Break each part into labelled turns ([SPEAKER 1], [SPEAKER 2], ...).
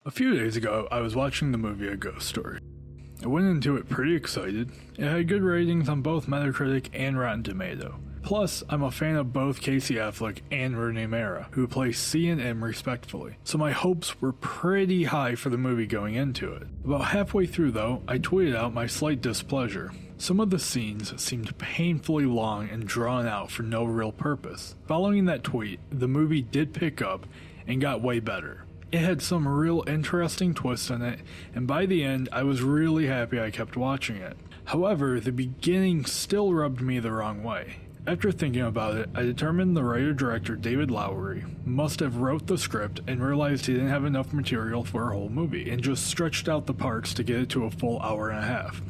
[SPEAKER 1] A few days ago, I was watching the movie A Ghost Story. I went into it pretty excited. It had good ratings on both Metacritic and Rotten Tomato. Plus, I'm a fan of both Casey Affleck and Rooney Mara, who play C and M respectfully, so my hopes were pretty high for the movie going into it. About halfway through though, I tweeted out my slight displeasure. Some of the scenes seemed painfully long and drawn out for no real purpose. Following that tweet, the movie did pick up and got way better. It had some real interesting twists in it, and by the end, I was really happy I kept watching it. However, the beginning still rubbed me the wrong way. After thinking about it, I determined the writer-director David Lowery must have wrote the script and realized he didn't have enough material for a whole movie, and just stretched out the parts to get it to a full hour and a half.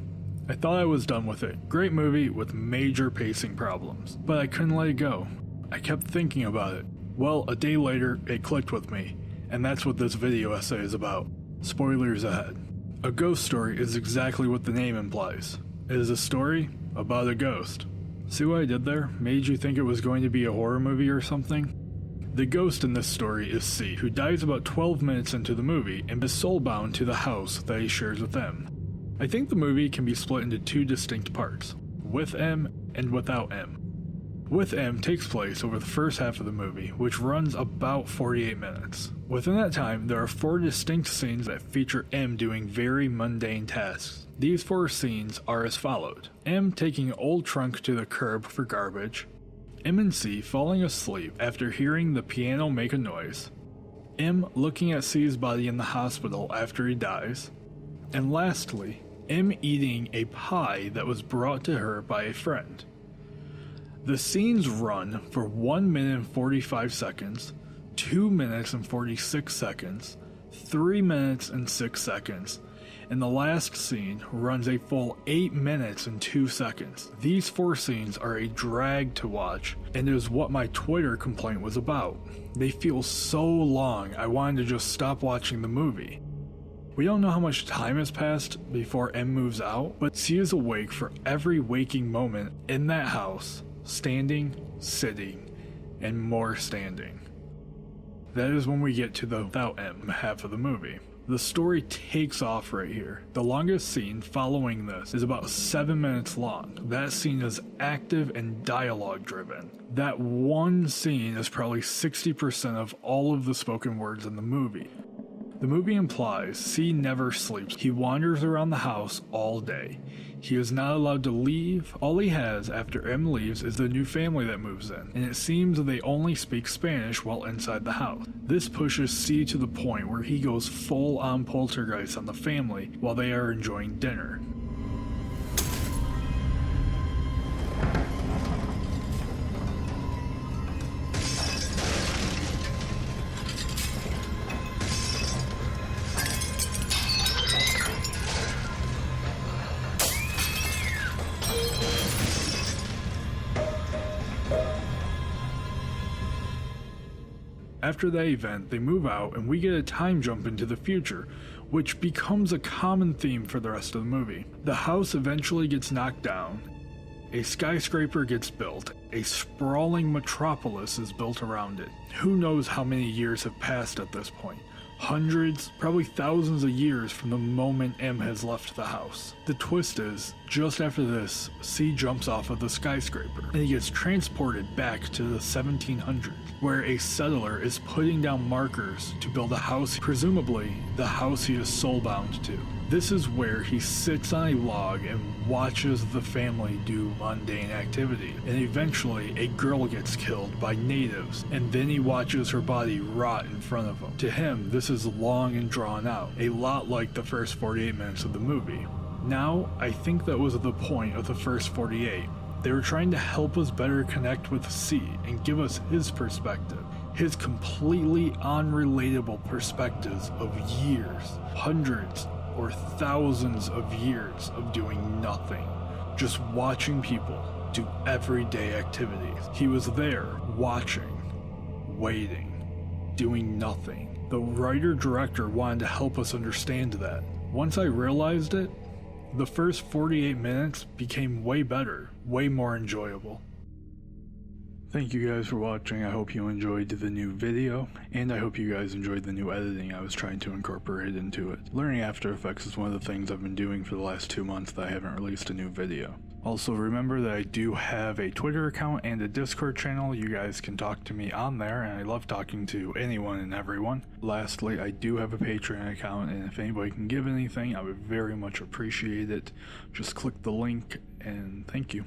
[SPEAKER 1] I thought I was done with it. Great movie with major pacing problems, but I couldn't let it go. I kept thinking about it. Well, a day later, it clicked with me. And that's what this video essay is about. Spoilers ahead. A Ghost Story is exactly what the name implies. It is a story about a ghost. See what I did there? Made you think it was going to be a horror movie or something? The ghost in this story is C, who dies about 12 minutes into the movie and is soulbound to the house that he shares with M. I think the movie can be split into two distinct parts, with M and without M. With M takes place over the first half of the movie, which runs about 48 minutes. Within that time, there are 4 distinct scenes that feature M doing very mundane tasks. These 4 scenes are as followed: M taking an old trunk to the curb for garbage, M and C falling asleep after hearing the piano make a noise, M looking at C's body in the hospital after he dies, and lastly, M eating a pie that was brought to her by a friend. The scenes run for 1 minute and 45 seconds, 2 minutes and 46 seconds, 3 minutes and 6 seconds, and the last scene runs a full 8 minutes and 2 seconds. These 4 scenes are a drag to watch, and it is what my Twitter complaint was about. They feel so long, I wanted to just stop watching the movie. We don't know how much time has passed before M moves out, but C is awake for every waking moment in that house. Standing, sitting, and more standing. That is when we get to the without M half of the movie. The story takes off right here. The longest scene following this is about 7 minutes long. That scene is active and dialogue driven. That one scene is probably 60% of all of the spoken words in the movie. The movie implies C never sleeps. He wanders around the house all day. He is not allowed to leave. All he has after M leaves is the new family that moves in, and it seems they only speak Spanish while inside the house. This pushes C to the point where he goes full on poltergeist on the family while they are enjoying dinner. After that event, they move out and we get a time jump into the future, which becomes a common theme for the rest of the movie. The house eventually gets knocked down, a skyscraper gets built, a sprawling metropolis is built around it. Who knows how many years have passed at this point? Hundreds, probably thousands of years from the moment M has left the house. The twist is, just after this, C jumps off of the skyscraper, and he gets transported back to the 1700s, where a settler is putting down markers to build a house, presumably the house he is soulbound to. This is where he sits on a log and watches the family do mundane activity, and eventually a girl gets killed by natives, and then he watches her body rot in front of him. To him, this is long and drawn out, a lot like the first 48 minutes of the movie. Now, I think that was the point of the first 48. They were trying to help us better connect with C and give us his perspective, his completely unrelatable perspectives of years, hundreds or thousands of years of doing nothing, just watching people do everyday activities. He was there, watching, waiting, doing nothing. The writer-director wanted to help us understand that. Once I realized it, the first 48 minutes became way better, way more enjoyable. Thank you guys for watching. I hope you enjoyed the new video, and I hope you guys enjoyed the new editing I was trying to incorporate into it. Learning After Effects is one of the things I've been doing for the last 2 months that I haven't released a new video. Also, remember that I do have a Twitter account and a Discord channel. You guys can talk to me on there, and I love talking to anyone and everyone. Lastly, I do have a Patreon account, and if anybody can give anything, I would very much appreciate it. Just click the link, and thank you.